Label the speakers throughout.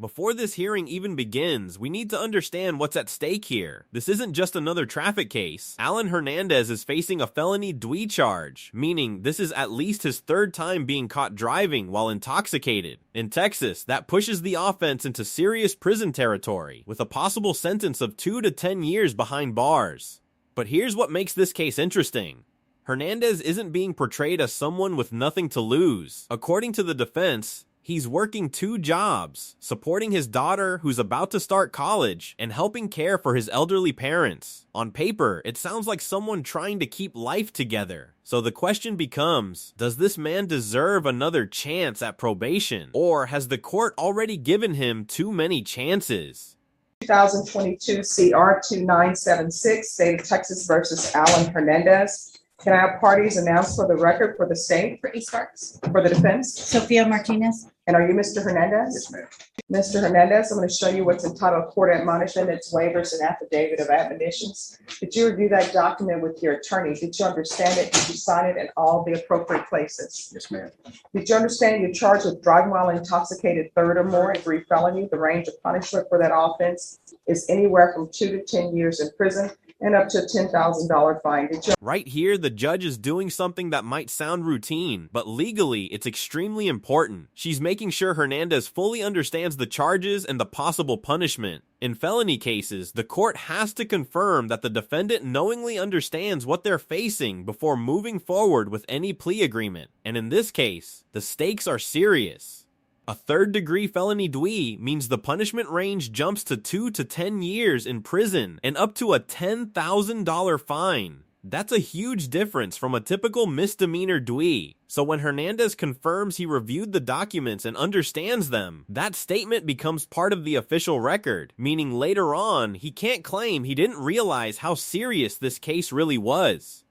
Speaker 1: Before this hearing even begins, we need to understand what's at stake here. This isn't just another traffic case. Alan Hernandez is facing a felony DWI charge, meaning this is at least his third time being caught driving while intoxicated. In Texas, that pushes the offense into serious prison territory, with a possible sentence of 2 to 10 years behind bars. But here's what makes this case interesting. Hernandez isn't being portrayed as someone with nothing to lose. According to the defense, he's working 2 jobs, supporting his daughter who's about to start college and helping care for his elderly parents. On paper, it sounds like someone trying to keep life together. So the question becomes, does this man deserve another chance at probation? Or has the court already given him too many chances?
Speaker 2: 2022 CR 2976, State of Texas versus Alan Hernandez. Can I have parties announced for the record for the state? Brittany Sparks. For the defense?
Speaker 3: Sophia Martinez.
Speaker 2: And are you Mr. Hernandez?
Speaker 4: Yes, ma'am.
Speaker 2: Mr. Hernandez, I'm going to show you what's entitled Court Admonishment, its waivers and affidavit of admonitions. Did you review that document with your attorney? Did you understand it? Did you sign it in all the appropriate places?
Speaker 4: Yes, ma'am.
Speaker 2: Did you understand you're charged with driving while intoxicated, third or more, degree felony? The range of punishment for that offense is anywhere from 2 to 10 years in prison and up to a $10,000 fine.
Speaker 1: Right here, the judge is doing something that might sound routine, but legally, it's extremely important. She's making sure Hernandez fully understands the charges and the possible punishment. In felony cases, the court has to confirm that the defendant knowingly understands what they're facing before moving forward with any plea agreement. And in this case, the stakes are serious. A third-degree felony DWI means the punishment range jumps to 2 to 10 years in prison and up to a $10,000 fine. That's a huge difference from a typical misdemeanor DWI. So when Hernandez confirms he reviewed the documents and understands them, that statement becomes part of the official record, meaning later on, he can't claim he didn't realize how serious this case really was.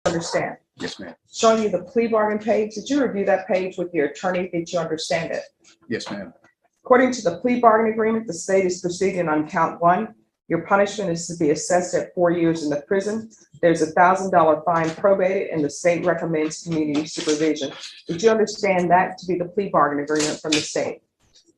Speaker 2: Understand?
Speaker 4: Yes, ma'am.
Speaker 2: Showing you the plea bargain page. Did you review that page with your attorney? Did you understand it?
Speaker 4: Yes, ma'am.
Speaker 2: According to the plea bargain agreement, the state is proceeding on count 1. Your punishment is to be assessed at 4 years in the prison. There's a $1,000 fine probated, and the state recommends community supervision. Did you understand that to be the plea bargain agreement from the state?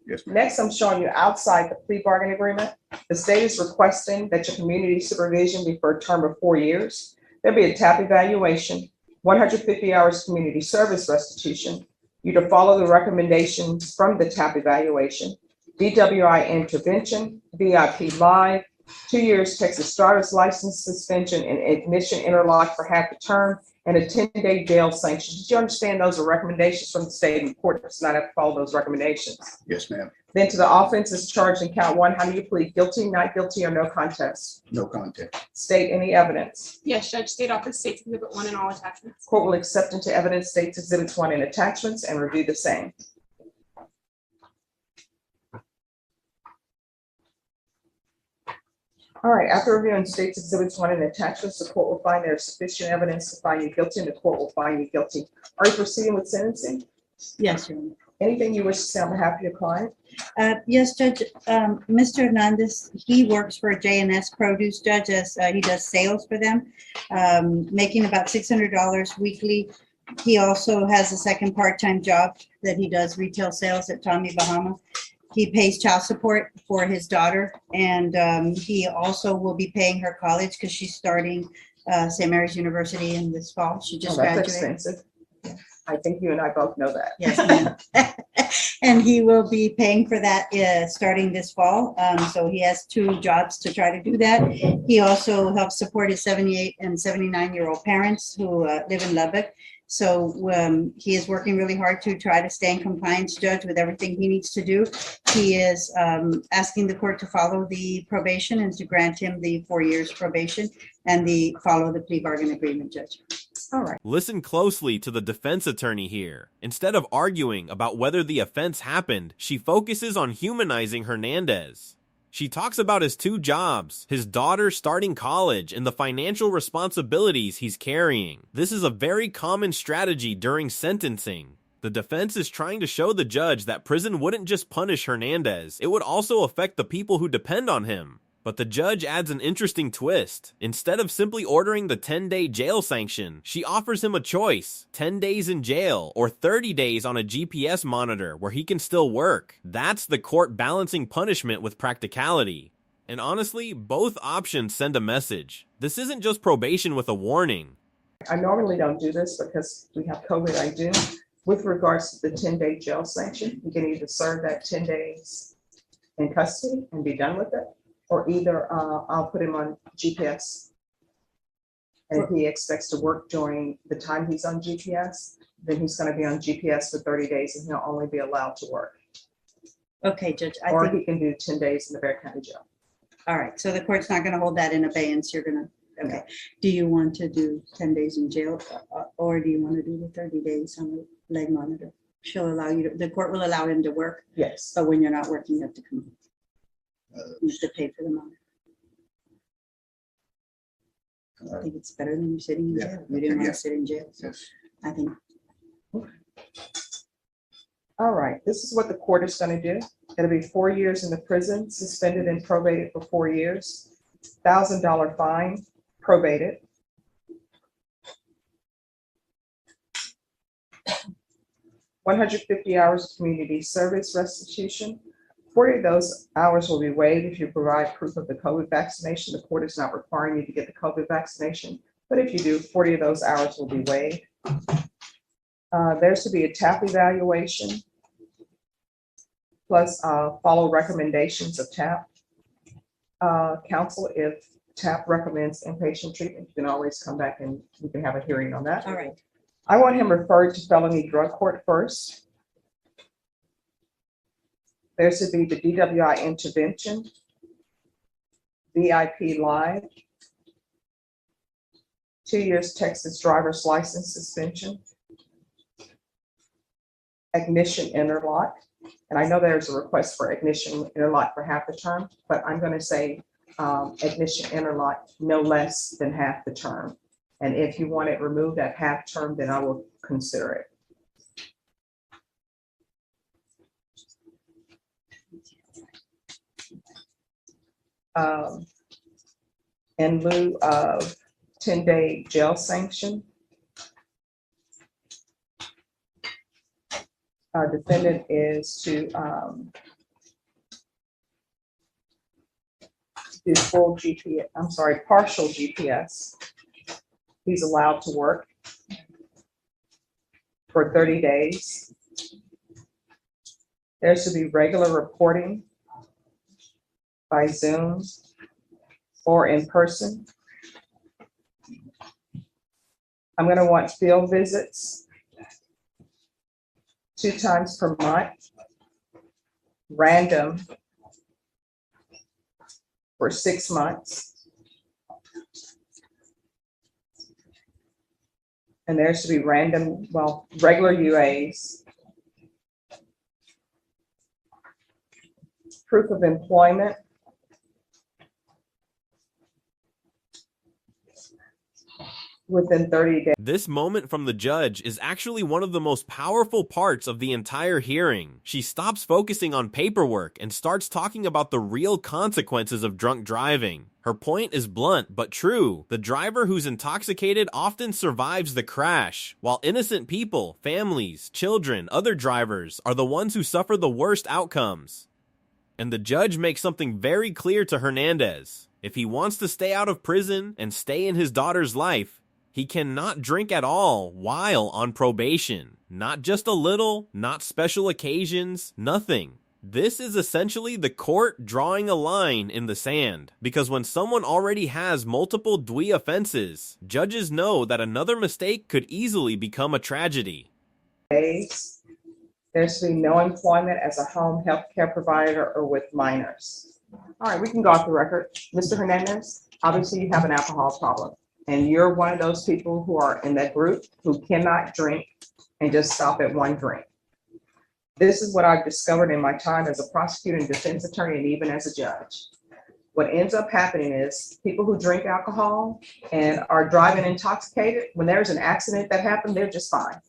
Speaker 4: Yes, ma'am.
Speaker 2: Next, I'm showing you outside the plea bargain agreement. The state is requesting that your community supervision be for a term of 4 years. There'll be a TAP evaluation, 150 hours community service restitution. You to follow the recommendations from the TAP evaluation, DWI intervention, VIP live, 2 years Texas driver's license suspension and admission interlock for half the term, and a 10-day jail sanction. Did you understand those are recommendations from the state, and the court does not have to follow those recommendations?
Speaker 4: Yes, ma'am.
Speaker 2: Then to the offenses charged in count 1, how do you plead? Guilty, not guilty, or no contest?
Speaker 4: No contest.
Speaker 2: State any evidence.
Speaker 5: Yes, Judge, State Office States Exhibit 1 and all attachments.
Speaker 2: Court will accept into evidence states exhibits 1 and attachments and review the same. All right, after reviewing states exhibits 1 and attachments, the court will find there is sufficient evidence to find you guilty, and the court will find you guilty. Are you proceeding with sentencing?
Speaker 3: Yes, Your Honor.
Speaker 2: Anything you wish to say on behalf of your client?
Speaker 3: Yes, Judge. Mr. Hernandez, he works for J&S Produce, Judge, as he does sales for them, making about $600 weekly. He also has a second part-time job that he does retail sales at Tommy Bahama. He pays child support for his daughter, and he also will be paying her college because she's starting St. Mary's University in this fall. She just
Speaker 2: That's
Speaker 3: graduated.
Speaker 2: expensive. I think you and I both know that.
Speaker 3: Yes, ma'am. And he will be paying for that starting this fall. So he has 2 jobs to try to do that. He also helps support his 78 and 79-year-old parents who live in Lubbock. So he is working really hard to try to stay in compliance, Judge, with everything he needs to do. He is asking the court to follow the probation and to grant him the 4 years probation and follow the plea bargain agreement, Judge.
Speaker 2: All right.
Speaker 1: Listen closely to the defense attorney here. Instead of arguing about whether the offense happened, she focuses on humanizing Hernandez. She talks about his 2 jobs, his daughter starting college, and the financial responsibilities he's carrying. This is a very common strategy during sentencing. The defense is trying to show the judge that prison wouldn't just punish Hernandez, it would also affect the people who depend on him. But the judge adds an interesting twist. Instead of simply ordering the 10-day jail sanction, she offers him a choice: 10 days in jail or 30 days on a GPS monitor where he can still work. That's the court balancing punishment with practicality. And honestly, both options send a message. This isn't just probation with a warning.
Speaker 2: I normally don't do this because we have COVID. I do. With regards to the 10-day jail sanction, you can either serve that 10 days in custody and be done with it, or either I'll put him on GPS. And if he expects to work during the time he's on GPS, then he's going to be on GPS for 30 days and he'll only be allowed to work.
Speaker 3: Okay, Judge, I
Speaker 2: Or
Speaker 3: think,
Speaker 2: he can do 10 days in the Bear County Jail.
Speaker 3: all right, so the court's not gonna hold that in abeyance, you're gonna, okay. Do you want to do 10 days in jail, or do you want to do the 30 days on the leg monitor? She'll allow you, the court will allow him to work,
Speaker 2: Yes.
Speaker 3: but when you're not working, you have to come home. You have to pay for the monitor. I think it's better than you sitting in
Speaker 4: Yeah,
Speaker 3: jail. You didn't want
Speaker 4: yeah.
Speaker 3: to sit in jail, so
Speaker 4: Yes.
Speaker 3: I think,
Speaker 2: All right, this is what the court is going to do. It'll be 4 years in the prison, suspended and probated for 4 years, $1,000 fine, probated. $150 hours of community service restitution. 40 of those hours will be waived if you provide proof of the COVID vaccination. The court is not requiring you to get the COVID vaccination, but if you do, 40 of those hours will be waived. There's to be a TAP evaluation, plus follow recommendations of TAP. Counsel, if TAP recommends inpatient treatment, you can always come back and we can have a hearing on that.
Speaker 3: all right.
Speaker 2: I want him referred to felony drug court first. There should be the DWI intervention, VIP live, 2 years Texas driver's license suspension, ignition interlock. And I know there's a request for ignition interlock for half the term, but I'm going to say ignition interlock no less than half the term. And if you want it removed at half term, then I will consider it. In lieu of 10-day jail sanction, our defendant is to do full GPS, I'm sorry, partial GPS. He's allowed to work for 30 days. There should be regular reporting by Zoom or in person. I'm going to want field visits 2 times per month, random for 6 months. And there should be random, well, regular UAs. Proof of employment. Within 30 days.
Speaker 1: This moment from the judge is actually one of the most powerful parts of the entire hearing. She stops focusing on paperwork and starts talking about the real consequences of drunk driving. Her point is blunt but true. The driver who's intoxicated often survives the crash, while innocent people, families, children, other drivers are the ones who suffer the worst outcomes. And the judge makes something very clear to Hernandez. If he wants to stay out of prison and stay in his daughter's life, he cannot drink at all while on probation. Not just a little, not special occasions, nothing. This is essentially the court drawing a line in the sand, because when someone already has multiple DWI offenses, judges know that another mistake could easily become a tragedy.
Speaker 2: Days. There should be no employment as a home health care provider or with minors. All right, we can go off the record. Mr. Hernandez, obviously you have an alcohol problem, and you're one of those people who are in that group who cannot drink and just stop at one drink. This is what I've discovered in my time as a prosecutor and defense attorney, and even as a judge. What ends up happening is people who drink alcohol and are driving intoxicated, when there's an accident that happened, they're just fine.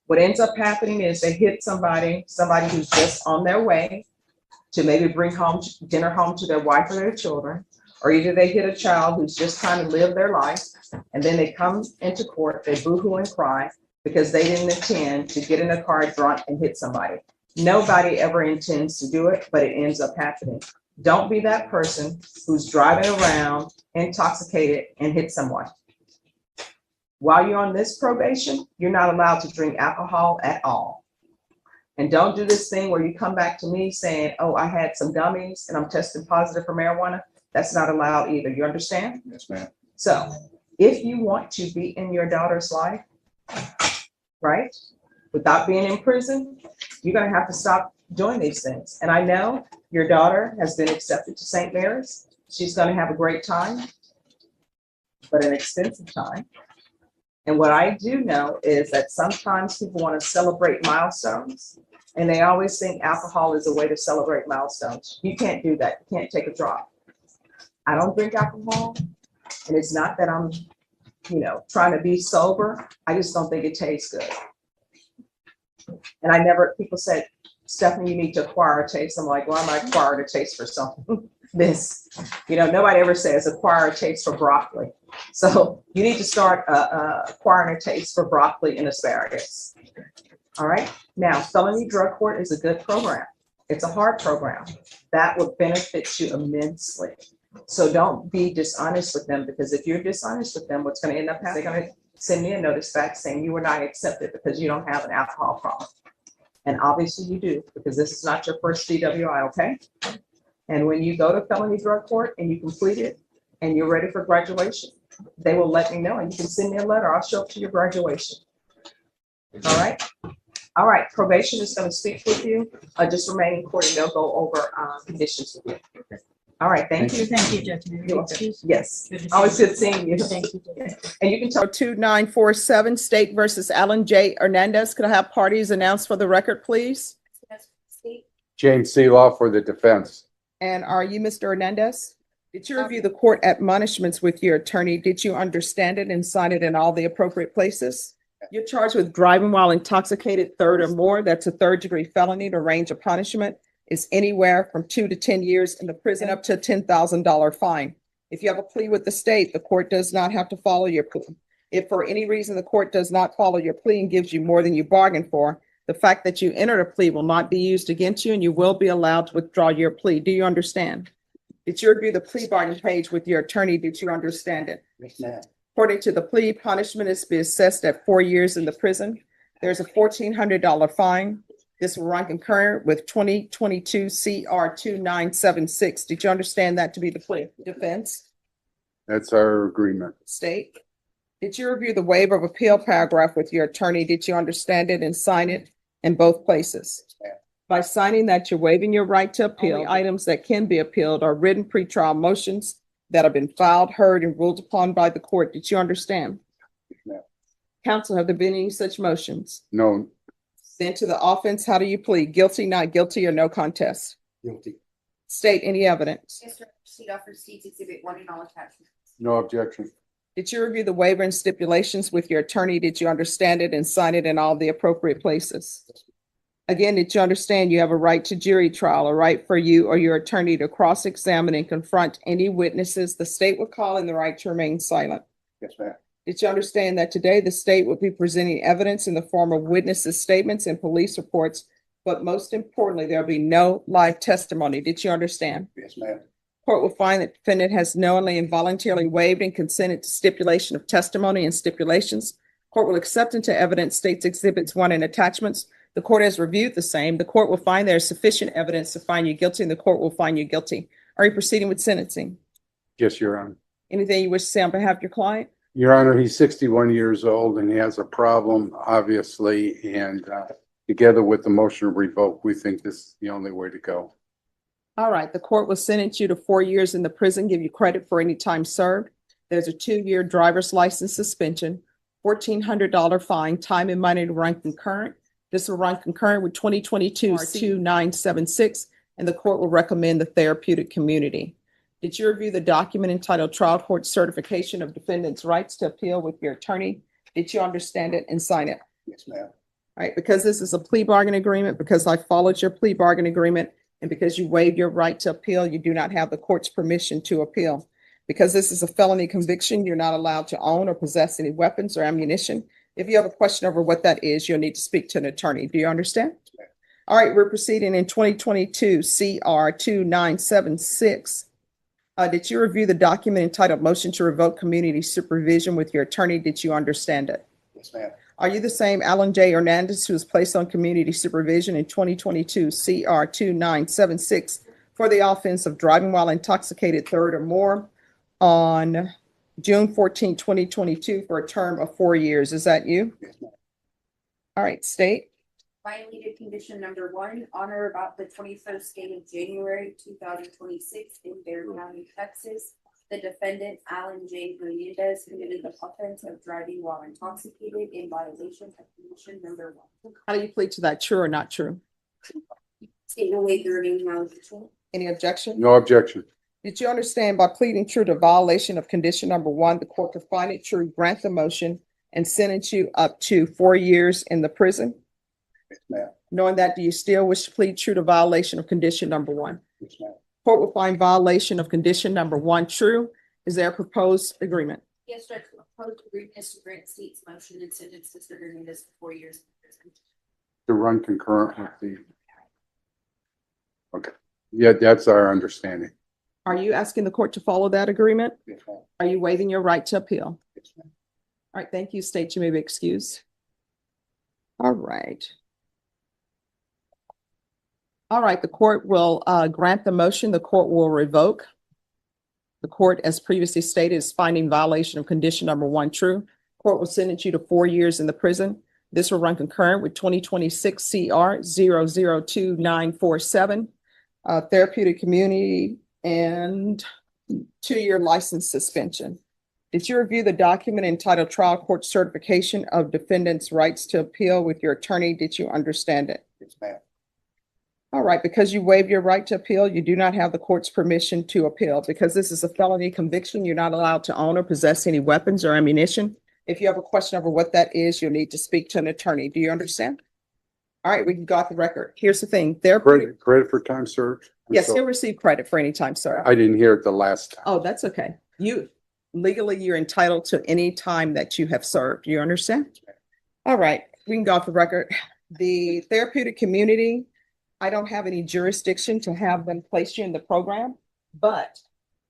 Speaker 2: What ends up happening is they hit somebody who's just on their way to maybe bring home dinner home to their wife or their children, or either they hit a child who's just trying to live their life, and then they come into court, they boo-hoo and cry because they didn't intend to get in a car drunk and hit somebody. Nobody ever intends to do it, but it ends up happening. Don't be that person who's driving around intoxicated and hit someone. While you're on this probation, you're not allowed to drink alcohol at all. And don't do this thing where you come back to me saying, oh, I had some gummies and I'm tested positive for marijuana. That's not allowed either. You understand?
Speaker 4: Yes, ma'am.
Speaker 2: So if you want to be in your daughter's life, right, without being in prison, you're going to have to stop doing these things. And I know your daughter has been accepted to St. Mary's. She's going to have a great time, but an expensive time. And what I do know is that sometimes people want to celebrate milestones, and they always think alcohol is a way to celebrate milestones. You can't do that. You can't take a drop. I don't drink alcohol, and it's not that I'm, trying to be sober. I just don't think it tastes good. And people said, Stephanie, you need to acquire a taste. I'm like, well, I might acquire a taste for something. Nobody ever says acquire a taste for broccoli. So you need to start acquiring a taste for broccoli and asparagus. All right. Now, felony drug court is a good program. It's a hard program that would benefit you immensely. So don't be dishonest with them, because if you're dishonest with them, what's going to end up happening? They're going to send me a notice back saying you were not accepted because you don't have an alcohol problem. And obviously you do, because this is not your first DWI, okay? And when you go to felony drug court and you complete it and you're ready for graduation, they will let me know, and you can send me a letter. I'll show up to your graduation. All right. All right. Probation is going to speak with you. Just remain in court and they'll go over conditions with you. All right. Thank you.
Speaker 3: Thank you, Judge. May I
Speaker 2: You're welcome.
Speaker 3: excuse?
Speaker 2: Yes.
Speaker 3: Good to see
Speaker 2: Always
Speaker 3: you.
Speaker 2: good seeing you.
Speaker 3: Thank you, Judge.
Speaker 2: And you can tell.
Speaker 6: 2947 State versus Alan J. Hernandez. Could I have parties announced for the record, please?
Speaker 4: James Seeloff for the defense.
Speaker 6: And are you Mr. Hernandez? Did you review the court admonishments with your attorney? Did you understand it and sign it in all the appropriate places? You're charged with driving while intoxicated, third or more. That's a third-degree felony. The range of punishment is anywhere from 2 to 10 years in the prison, up to a $10,000 fine. If you have a plea with the state, the court does not have to follow your plea. If for any reason the court does not follow your plea and gives you more than you bargained for, the fact that you entered a plea will not be used against you, and you will be allowed to withdraw your plea. Do you understand? Did you review the plea bargain page with your attorney? Did you understand it?
Speaker 4: Yes, ma'am.
Speaker 6: According to the plea, punishment is to be assessed at 4 years in the prison. There's a $1,400 fine. This will run concurrent with 2022 CR 2976. Did you understand that to be the plea? Defense?
Speaker 4: That's our agreement.
Speaker 6: State? Did you review the waiver of appeal paragraph with your attorney? Did you understand it and sign it in both places?
Speaker 4: Yeah.
Speaker 6: By signing that, you're waiving your right to appeal. Only items that can be appealed are written pretrial motions that have been filed, heard, and ruled upon by the court. Did you understand?
Speaker 4: No.
Speaker 6: Counsel, have there been any such motions?
Speaker 4: No.
Speaker 6: Then to the offense, how do you plead? Guilty, not guilty, or no contest?
Speaker 4: Guilty.
Speaker 6: State any evidence.
Speaker 7: Yes, sir. Proceed off receipts, exhibit 1 and all attachments.
Speaker 4: No objection.
Speaker 6: Did you review the waiver and stipulations with your attorney? Did you understand it and sign it in all the appropriate places? Again, did you understand you have a right to jury trial, a right for you or your attorney to cross-examine and confront any witnesses the state would call, and the right to remain silent?
Speaker 4: Yes, ma'am.
Speaker 6: Did you understand that today the state will be presenting evidence in the form of witnesses' statements and police reports, but most importantly, there'll be no live testimony? Did you understand?
Speaker 4: Yes, ma'am.
Speaker 6: Court will find that defendant has knowingly and voluntarily waived and consented to stipulation of testimony and stipulations. Court will accept into evidence states exhibits 1 and attachments. The court has reviewed the same. The court will find there is sufficient evidence to find you guilty, and the court will find you guilty. Are you proceeding with sentencing?
Speaker 4: Yes, Your Honor.
Speaker 6: Anything you wish to say on behalf of your client?
Speaker 4: Your Honor, he's 61 years old and he has a problem, obviously, and together with the motion to revoke, we think this is the only way to go.
Speaker 6: All right. The court will sentence you to 4 years in the prison, give you credit for any time served. There's a 2-year driver's license suspension, $1,400 fine, time and money to run concurrent. This will run concurrent with 2022 2976, and the court will recommend the therapeutic community. Did you review the document entitled Trial Court Certification of Defendant's Rights to Appeal with your attorney? Did you understand it and sign it?
Speaker 4: Yes, ma'am.
Speaker 6: All right. Because this is a plea bargain agreement, because I followed your plea bargain agreement, And because you waived your right to appeal, you do not have the court's permission to appeal. Because this is a felony conviction, you're not allowed to own or possess any weapons or ammunition. If you have a question over what that is, you'll need to speak to an attorney. Do you understand? All right, we're proceeding in 2022 CR 2976. Did you review the document entitled Motion to Revoke Community Supervision with your attorney? Did you understand it?
Speaker 4: Yes, ma'am.
Speaker 6: Are you the same Alan J. Hernandez who was placed on community supervision in 2022 CR 2976 for the offense of driving while intoxicated third or more on June 14, 2022 for a term of 4 years? Is that you?
Speaker 4: Yes, ma'am.
Speaker 6: All right, state.
Speaker 7: Violated condition number 1, on or about the 21st day of January 2026 in Bear County, Texas. The defendant, Alan J. Hernandez, committed the offense of driving while intoxicated in violation of condition number 1.
Speaker 6: How do you plead to that? True or not true?
Speaker 7: State will waive the remaining allegation.
Speaker 6: Any objection?
Speaker 4: No objection.
Speaker 6: Did you understand by pleading true to violation of condition number 1, the court could find it true, grant the motion, and sentence you up to 4 years in the prison?
Speaker 4: Yes, ma'am.
Speaker 6: Knowing that, do you still wish to plead true to violation of condition number 1?
Speaker 4: Yes, ma'am.
Speaker 6: Court will find violation of condition number 1 true. Is there a proposed agreement?
Speaker 7: Yes, Judge, the proposed agreement is to grant state's motion and sentence Mr. Hernandez to 4 years in prison.
Speaker 4: To run concurrent with the. Okay. Yeah, that's our understanding.
Speaker 6: Are you asking the court to follow that agreement?
Speaker 4: Yes, ma'am.
Speaker 6: Are you waiving your right to appeal?
Speaker 4: Yes, ma'am.
Speaker 6: All right, thank you. State, you may be excused. All right. All right, the court will grant the motion. The court will revoke. The court, as previously stated, is finding violation of condition number 1 true. Court will sentence you to 4 years in the prison. This will run concurrent with 2026 CR 002947, therapeutic community and 2-year license suspension. Did you review the document entitled Trial Court Certification of Defendant's Rights to Appeal with your attorney? Did you understand it?
Speaker 4: Yes, ma'am.
Speaker 6: All right, because you waived your right to appeal, you do not have the court's permission to appeal. Because this is a felony conviction, you're not allowed to own or possess any weapons or ammunition. If you have a question over what that is, you'll need to speak to an attorney. Do you understand? All right, we got the record. Here's the thing.
Speaker 4: Credit for time served?
Speaker 6: Yes, you'll receive credit for any time, sir.
Speaker 4: I didn't hear it the last time.
Speaker 6: Oh, that's okay. Legally, you're entitled to any time that you have served. You understand? All right, we can go off the record. The therapeutic community, I don't have any jurisdiction to have them place you in the program, but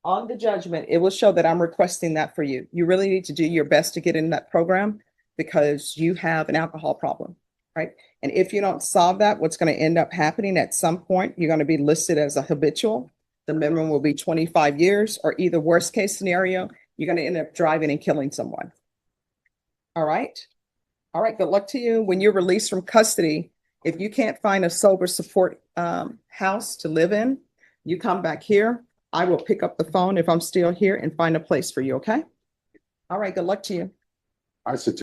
Speaker 6: on the judgment, it will show that I'm requesting that for you. You really need to do your best to get in that program because you have an alcohol problem, right? And if you don't solve that, what's going to end up happening at some point, you're going to be listed as a habitual. The minimum will be 25 years, or either worst case scenario, you're going to end up driving and killing someone. All right. All right. Good luck to you. When you're released from custody, if you can't find a sober support house to live in, you come back here. I will pick up the phone if I'm still here and find a place for you. Okay. All right. Good luck to you.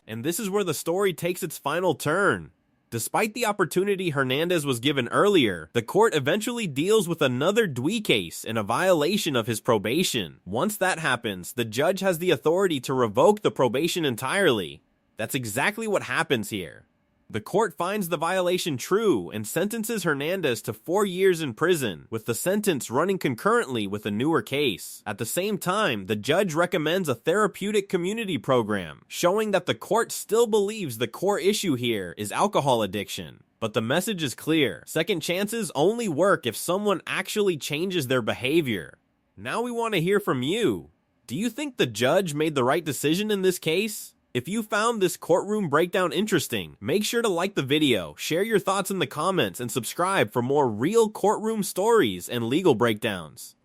Speaker 1: And this is where the story takes its final turn. Despite the opportunity Hernandez was given earlier, the court eventually deals with another Dewey case in a violation of his probation. Once that happens, the judge has the authority to revoke the probation entirely. That's exactly what happens here. The court finds the violation true and sentences Hernandez to 4 years in prison, with the sentence running concurrently with a newer case. At the same time, the judge recommends a therapeutic community program, showing that the court still believes the core issue here is alcohol addiction. But the message is clear. Second chances only work if someone actually changes their behavior. Now we want to hear from you. Do you think the judge made the right decision in this case? If you found this courtroom breakdown interesting, make sure to like the video, share your thoughts in the comments, and subscribe for more real courtroom stories and legal breakdowns.